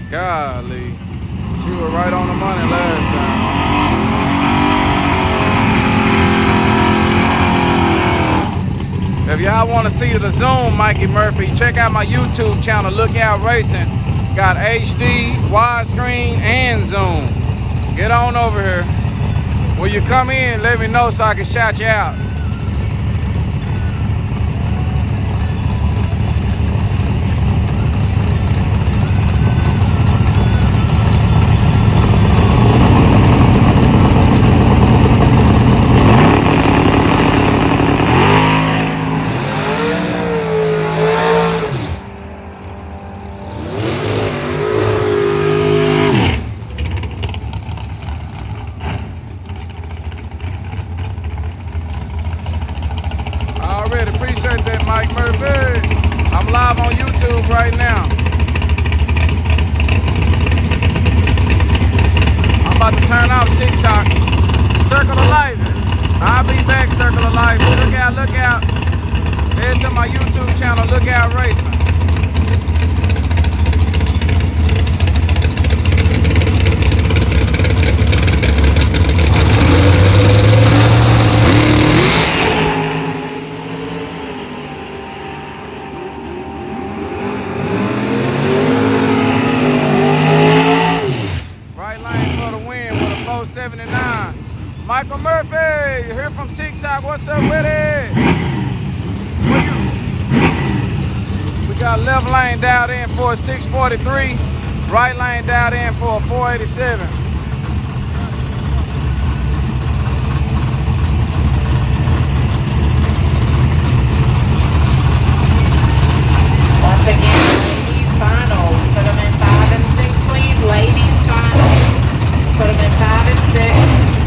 Golly. She was right on the money last time. If y'all want to see the zoom, Mikey Murphy, check out my YouTube channel, Lookout Racing. Got HD, widescreen, and zoom. Get on over here. When you come in, let me know so I can shout you out. Mike Murphy. I'm live on YouTube right now. I'm about to turn off TikTok. Circle of Life. I'll be back, Circle of Life. Look out, look out. Head to my YouTube channel, Lookout Racing. Michael Murphy, here from TikTok. What's up with it? We got left lane dialed in for a 643, right lane dialed in for a 487. Once again, ladies finals. Put them in 5 and 6, please. Ladies finals. Put them in 5 and 6.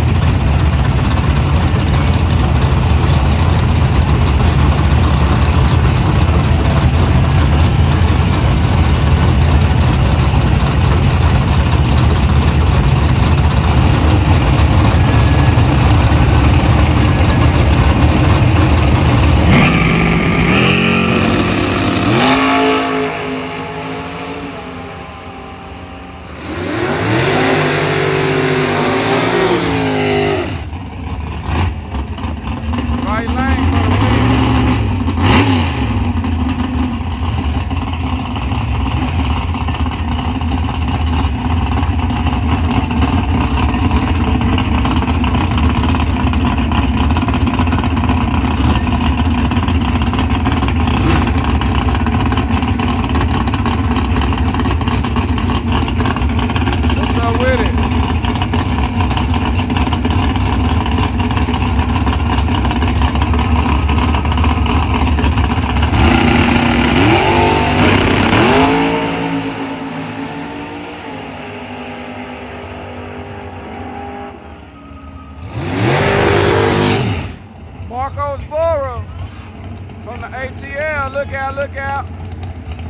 From the ATL, look out, look out.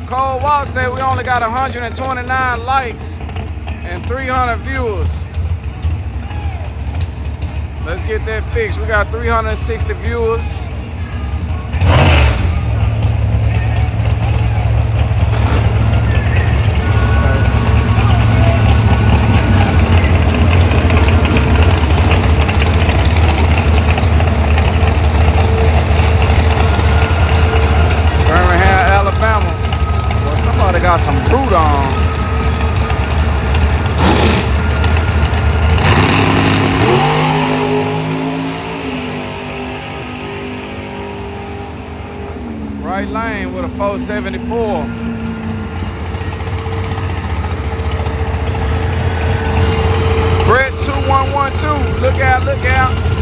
Cole Walt said we only got 129 likes and 300 viewers. Let's get that fixed. We got 360 viewers. Somebody got some fruit on. Right lane with a 474. Brett 2112. Look out, look out.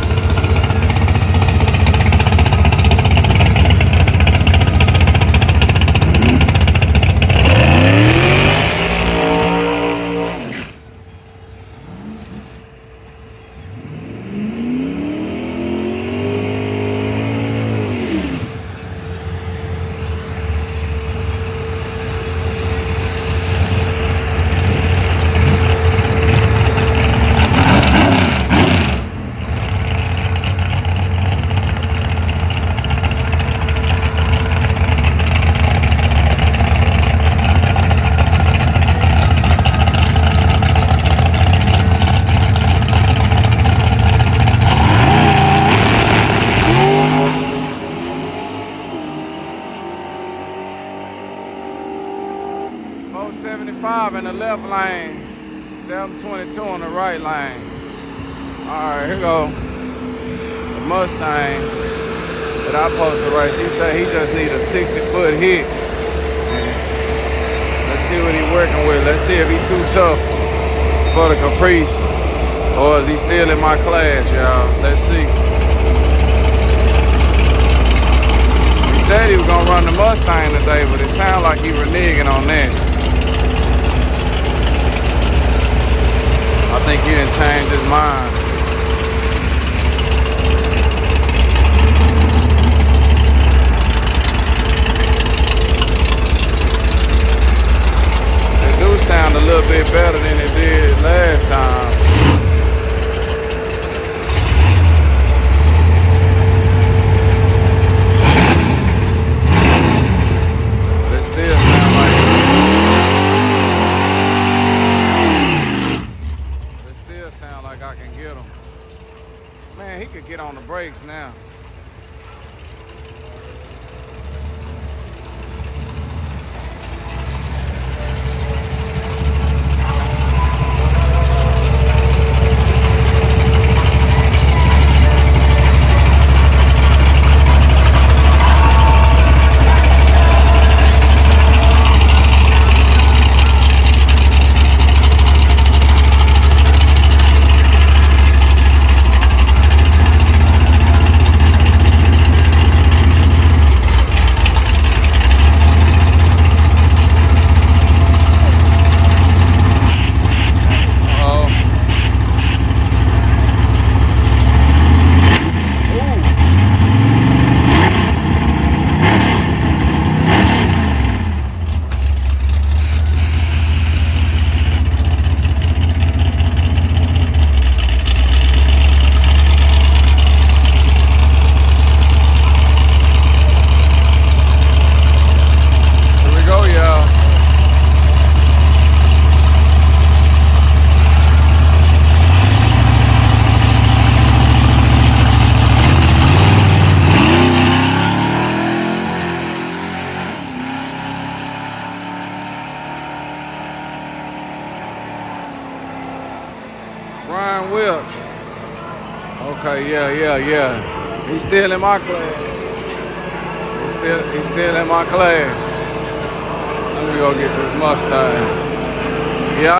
475 in the left lane, 722 on the right lane. All right, here go the Mustang that I supposed to race. He said he just need a 60-foot hit. Let's see what he's working with. Let's see if he's too tough for the Caprice, or is he still in my class, y'all? Let's see. He said he was gonna run the Mustang today, but it sounds like he reneging on that. I think he didn't change his mind. It do sound a little bit better than it did last time. It still sound like I can get him. Man, he could get on the brakes now. Okay, yeah. He's still in my class. He's still in my class. Let me go get this Mustang.